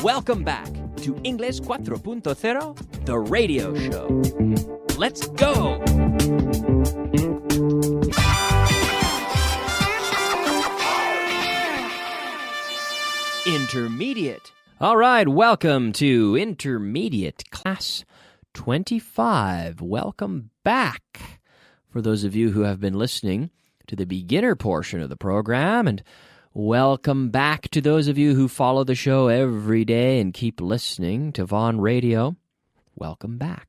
Welcome back to Inglés 4.0, the radio show. Let's go! Intermediate. All right, welcome to Intermediate Class 25. Welcome back for those of you who have been listening to the beginner portion of the program, and welcome back to those of you who follow the show every day and keep listening to Vaughn Radio. Welcome back.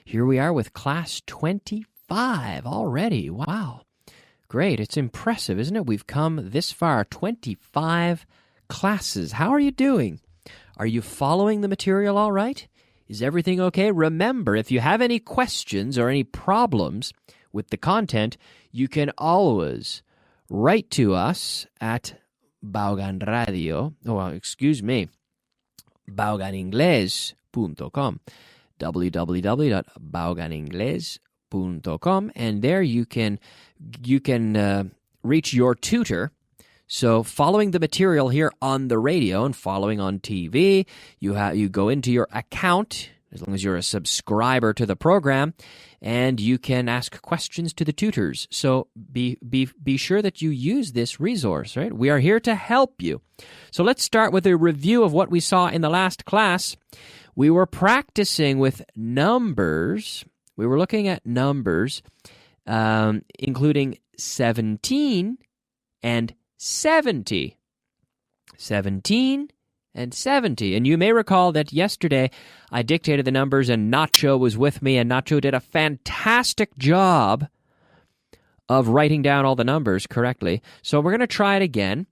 Here we are with Class 25 already. Wow. Great. It's impressive, isn't it? We've come this far, 25 classes. How are you doing? Are you following the material all right? Is everything okay? Remember, if you have any questions or any problems with the content, you can always write to us at bauganingles.com, www.bauganingles.com, and there you can reach your tutor. So following the material here on the radio and following on TV, you go into your account, as long as you're a subscriber to the program, and you can ask questions to the tutors. So be sure that you use this resource, right? We are here to help you. So let's start with a review of what we saw in the last class. We were practicing with numbers. We were looking at numbers, including 17 and 70. 17 and 70. And you may recall that yesterday I dictated the numbers and Nacho was with me, and Nacho did a fantastic job of writing down all the numbers correctly. So we're going to try it again,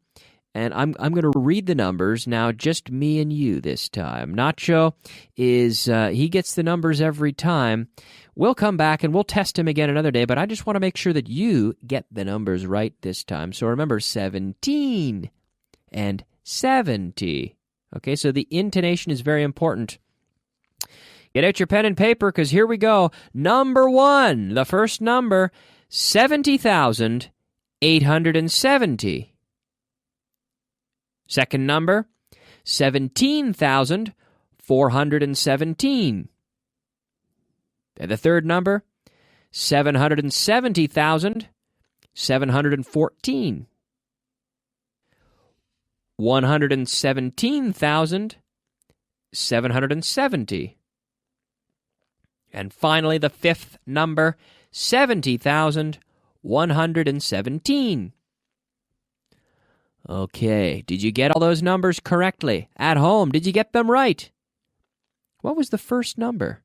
and I'm going to read the numbers now, just me and you this time. Nacho he gets the numbers every time. We'll come back and we'll test him again another day, but I just want to make sure that you get the numbers right this time. So remember, 17 and 70. Okay, so the intonation is very important. Get out your pen and paper, because here we go. Number one, the first number, 70,870. Second number, 17,417. And the third number, 770,714. 117,770. And finally, the fifth number, 70,117. Okay, did you get all those numbers correctly? At home, did you get them right? What was the first number?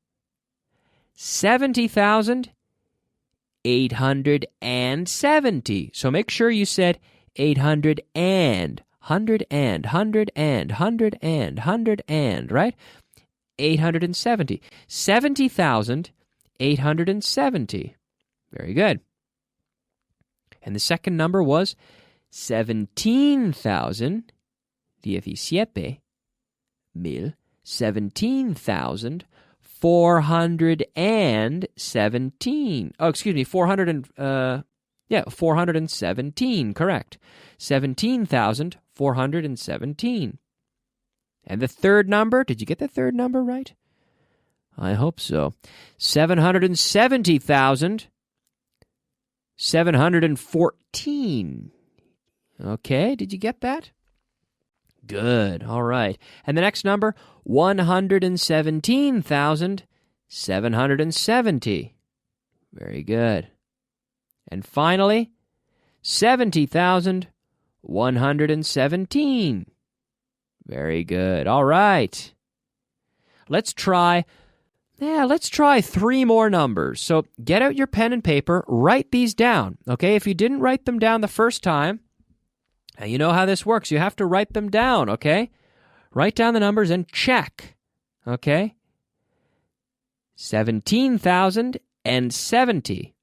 70,870. So make sure you said 800 and, 100 and, 100 and, 100 and, 100 and, right? 870. 70,870. Very good. And the second number was 17,000, 17,417. 417, correct. 17,417. And the third number, did you get the third number right? I hope so. 770,714. Okay, did you get that? Good, all right. And the next number, 117,770. Very good. And finally, 70,117. Very good. All right. Let's try three more numbers. So get out your pen and paper, write these down. Okay, if you didn't write them down the first time, you know how this works. You have to write them down, okay? Write down the numbers and check, okay? 17,070.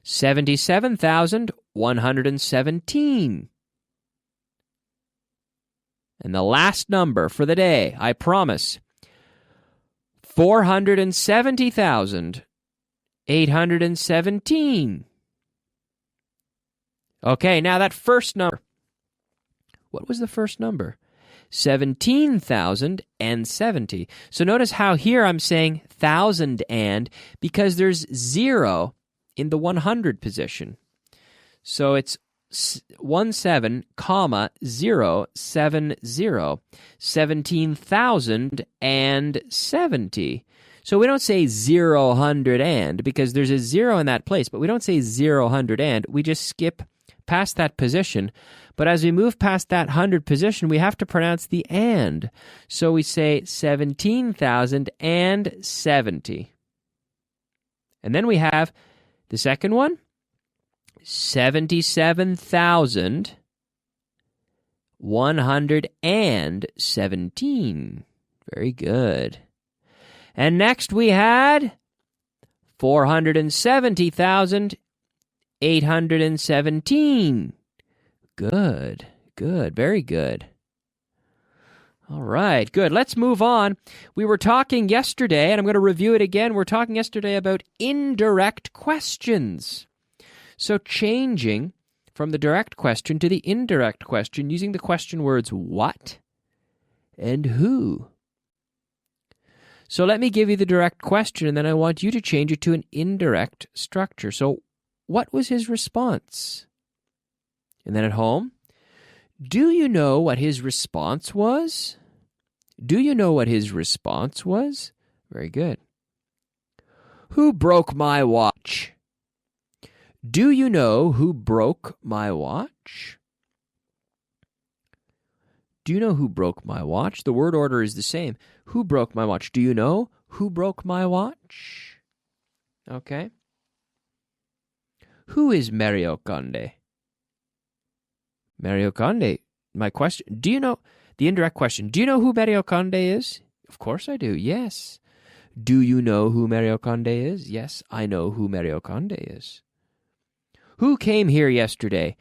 77,117. And the last number for the day, I promise, 470,817. Okay, now that first number, What was the first number? 17,070. So notice how here I'm saying thousand and because there's 0 in the 100 position. So it's 17, 070, 17,070. So we don't say 0, and because there's a 0 in that place, but we don't say 0, and. We just skip past that position. But as we move past that 100 position, we have to pronounce the and. So we say 17,070. And then we have the second one, 77,117. Very good. And next we had 470,817. Good, very good. All right, good. Let's move on. We were talking yesterday, and I'm going to review it again. We're talking yesterday about indirect questions. So changing from the direct question to the indirect question using the question words what and who. So let me give you the direct question, and then I want you to change it to an indirect structure. So what was his response? And then at home, do you know what his response was? Do you know what his response was? Very good. Who broke my watch? Do you know who broke my watch? Do you know who broke my watch? The word order is the same. Who broke my watch? Do you know who broke my watch? Okay. Who is Mario Conde? Mario Conde. My question, do you know, the indirect question, do you know who Mario Conde is? Of course I do, yes. Do you know who Mario Conde is? Yes, I know who Mario Conde is. Who came here yesterday?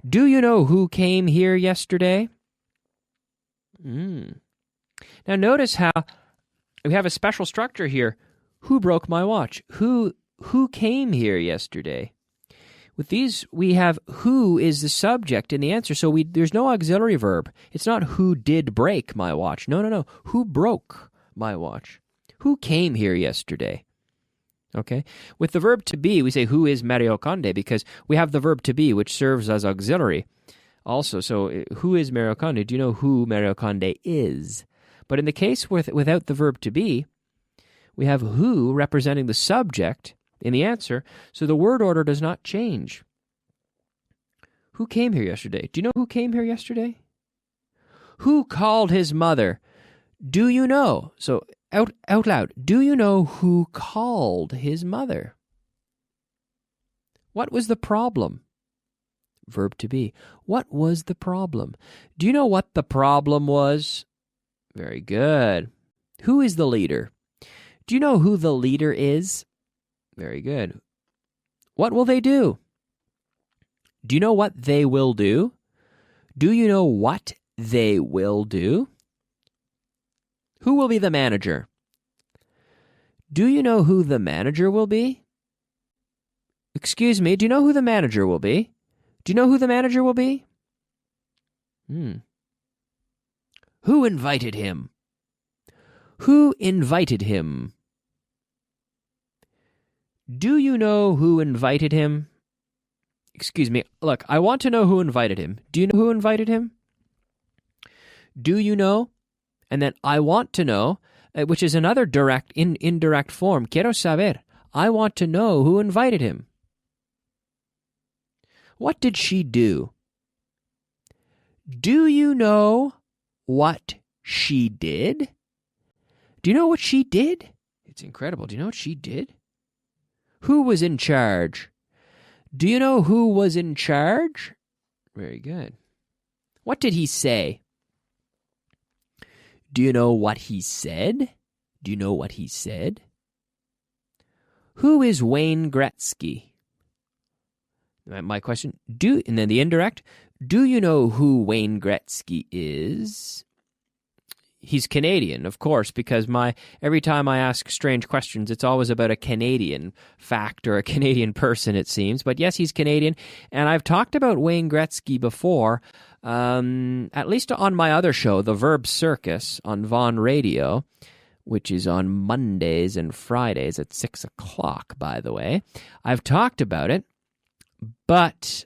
Do you know who came here yesterday? Now notice how we have a special structure here. Who broke my watch? Who came here yesterday? With these, we have who is the subject in the answer, so there's no auxiliary verb. It's not who did break my watch. No. Who broke my watch? Who came here yesterday? Okay? With the verb to be, we say who is Mario Conde because we have the verb to be, which serves as auxiliary. Also, so who is Mario Conde? Do you know who Mario Conde is? But in the case without the verb to be, we have who representing the subject in the answer, so the word order does not change. Who came here yesterday? Do you know who came here yesterday? Who called his mother? Do you know? So out loud, do you know who called his mother? What was the problem? Verb to be. What was the problem? Do you know what the problem was? Very good. Who is the leader? Do you know who the leader is? Very good. What will they do? Do you know what they will do? Do you know what they will do? Who will be the manager? Do you know who the manager will be? Excuse me, do you know who the manager will be? Do you know who the manager will be? Who invited him? Who invited him? Do you know who invited him? Excuse me, look, I want to know who invited him. Do you know who invited him? Do you know? And then I want to know, which is another indirect form. Quiero saber. I want to know who invited him. What did she do? Do you know what she did? Do you know what she did? It's incredible. Do you know what she did? Who was in charge? Do you know who was in charge? Very good. What did he say? Do you know what he said? Do you know what he said? Who is Wayne Gretzky? My question, and then the indirect, do you know who Wayne Gretzky is? he's Canadian, of course, because every time I ask strange questions, it's always about a Canadian fact or a Canadian person, it seems. But yes, he's Canadian, and I've talked about Wayne Gretzky before, at least on my other show, The Verb Circus, on Vaughan Radio, which is on Mondays and Fridays at 6 o'clock, by the way. I've talked about it, but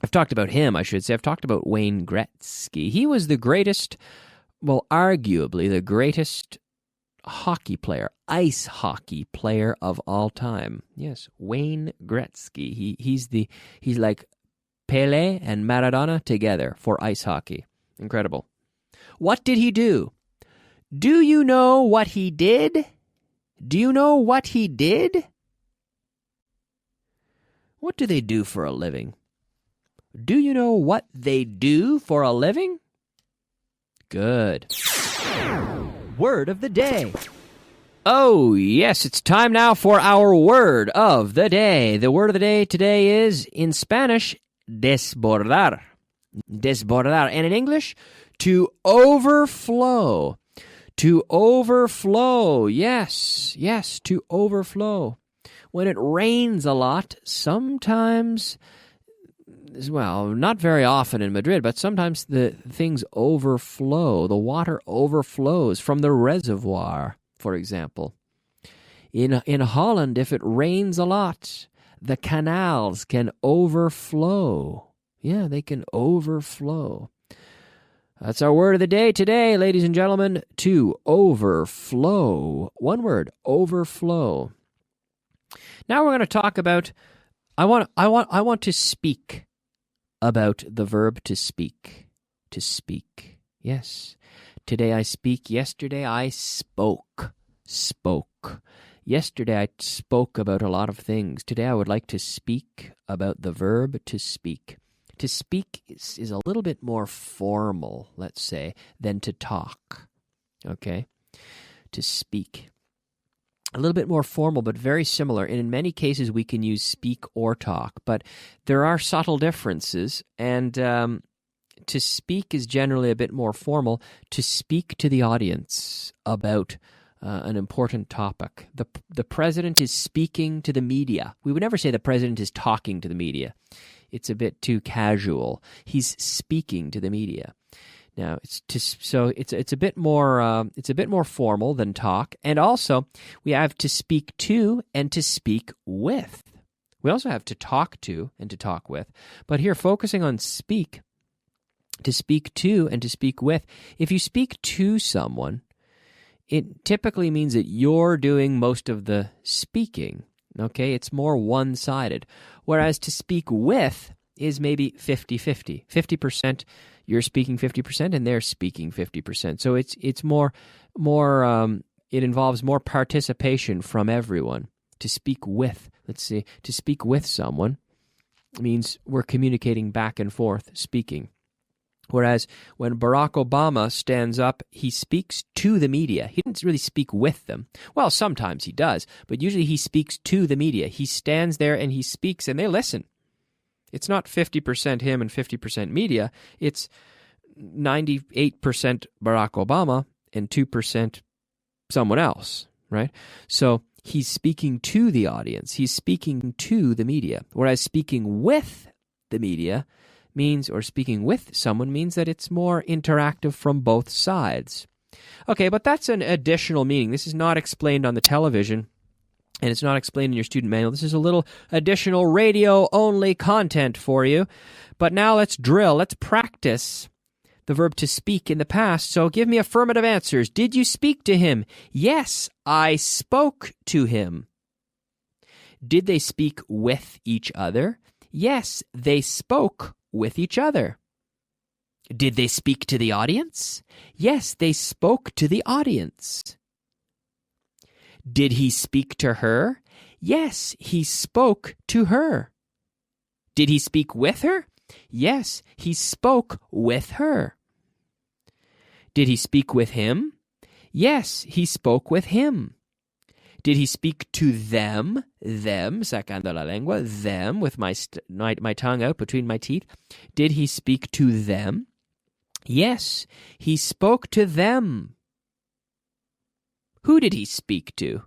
I've talked about him, I should say. I've talked about Wayne Gretzky. He was the greatest, well, arguably the greatest hockey player, ice hockey player of all time. Yes, Wayne Gretzky. He's like Pele and Maradona together for ice hockey. Incredible. What did he do? Do you know what he did? Do you know what he did? What do they do for a living? Do you know what they do for a living? Good. Word of the day. Oh, yes, it's time now for our word of the day. The word of the day today is, in Spanish, desbordar. Desbordar. And in English, to overflow. To overflow. Yes, to overflow. When it rains a lot, sometimes, well, not very often in Madrid, but sometimes the things overflow. The water overflows from the reservoir, for example. In Holland, if it rains a lot, the canals can overflow. Yeah, they can overflow. That's our word of the day today, ladies and gentlemen, to overflow. One word, overflow. Now we're going to talk about, I want to speak about the verb to speak. To speak. Yes. Today I speak. Yesterday I spoke. Spoke. Yesterday I spoke about a lot of things. Today I would like to speak about the verb to speak. To speak is a little bit more formal, let's say, than to talk. Okay? To speak. A little bit more formal, but very similar. And in many cases, we can use speak or talk. But there are subtle differences. And to speak is generally a bit more formal. To speak to the audience about an important topic. The president is speaking to the media. We would never say the president is talking to the media. It's a bit too casual. He's speaking to the media. Now, it's a bit more formal than talk, and also we have to speak to and to speak with. We also have to talk to and to talk with, but here focusing on speak, to speak to and to speak with. If you speak to someone, it typically means that you're doing most of the speaking. Okay, it's more one-sided. Whereas to speak with is maybe 50-50. 50%, you're speaking 50% and they're speaking 50%. So it's more it involves more participation from everyone. To speak with, let's see, to speak with someone means we're communicating back and forth, speaking. Whereas when Barack Obama stands up, he speaks to the media. He doesn't really speak with them. Well, sometimes he does, but usually he speaks to the media. He stands there and he speaks and they listen. It's not 50% him and 50% media. It's 98% Barack Obama and 2% someone else, right? So he's speaking to the audience. He's speaking to the media. Whereas speaking with the media means, or speaking with someone means that it's more interactive from both sides. Okay, but that's an additional meaning. This is not explained on the television, and it's not explained in your student manual. This is a little additional radio-only content for you. But now let's drill. Let's practice the verb to speak in the past. So give me affirmative answers. Did you speak to him? Yes, I spoke to him. Did they speak with each other? Yes, they spoke with each other. Did they speak to the audience? Yes, they spoke to the audience. Did he speak to her? Yes, he spoke to her. Did he speak with her? Yes, he spoke with her. Did he speak with him? Yes, he spoke with him. Did he speak to them? Them, sacando la lengua, them, with my tongue out between my teeth. Did he speak to them? Yes, he spoke to them. Who did he speak to?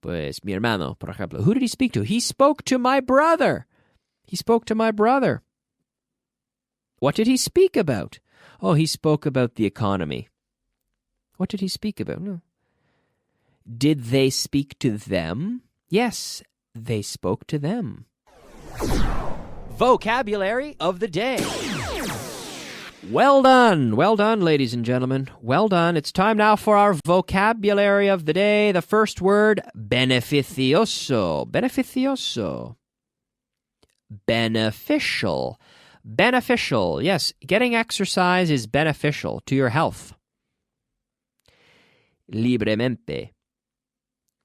Pues mi hermano, por ejemplo. Who did he speak to? He spoke to my brother. He spoke to my brother. What did he speak about? Oh, he spoke about the economy. What did he speak about? No. Did they speak to them? Yes, they spoke to them. Vocabulary of the day. Well done, ladies and gentlemen. Well done. It's time now for our vocabulary of the day. The first word, beneficioso. Beneficioso. Beneficial. Beneficial. Yes, getting exercise is beneficial to your health. Libremente.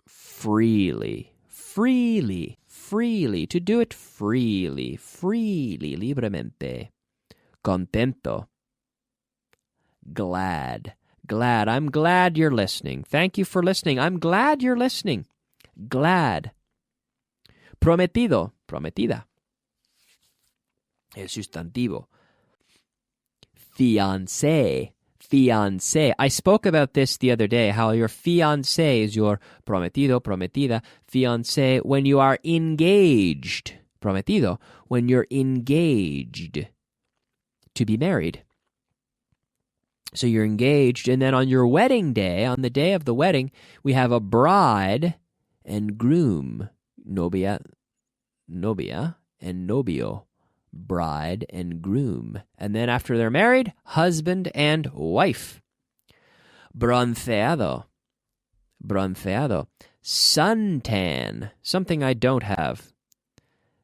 Freely. Freely. Freely. To do it freely. Freely. Libremente. Contento. Glad. Glad. I'm glad you're listening. Thank you for listening. I'm glad you're listening. Glad. Prometido. Prometida. El sustantivo. Fiancé. Fiancé. I spoke about this the other day, how your fiancé is your prometido, prometida. Fiancé when you are engaged. Prometido. When you're engaged to be married. So you're engaged, and then on your wedding day, on the day of the wedding, we have a bride and groom. Novia and novio. Bride and groom. And then after they're married, husband and wife. Bronceado. Bronceado. Suntan. Something I don't have.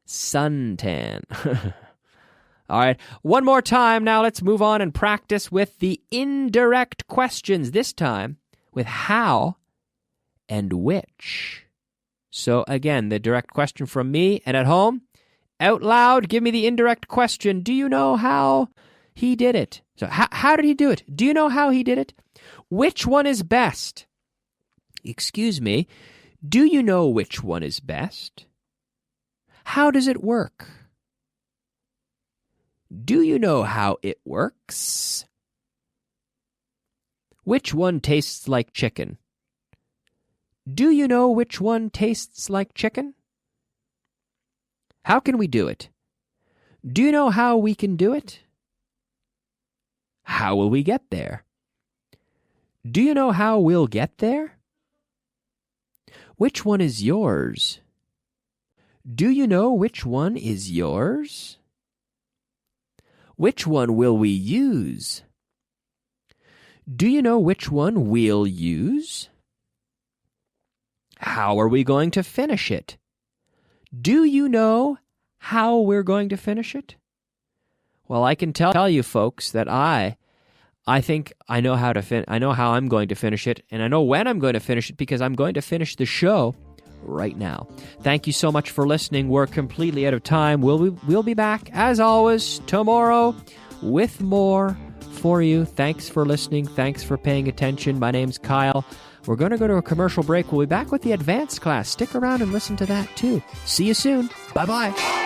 Suntan. All right, one more time now. Let's move on and practice with the indirect questions, this time with how and which. So again, the direct question from me, and at home, out loud, give me the indirect question. Do you know how he did it? So how did he do it? Do you know how he did it? Which one is best? Excuse me, do you know which one is best? How does it work? Do you know how it works? Which one tastes like chicken? Do you know which one tastes like chicken? How can we do it? Do you know how we can do it? How will we get there? Do you know how we'll get there? Which one is yours? Do you know which one is yours? Which one will we use? Do you know which one we'll use? How are we going to finish it? Do you know how we're going to finish it? Well, I can tell you folks that I think I know how I know how I'm going to finish it, and I know when I'm going to finish it because I'm going to finish the show right now. Thank you so much for listening. We're completely out of time. We'll be back as always tomorrow with more for you. Thanks for listening. Thanks for paying attention. My name's Kyle. We're going to go to a commercial break. We'll be back with the advanced class. Stick around and listen to that too. See you soon. Bye-bye.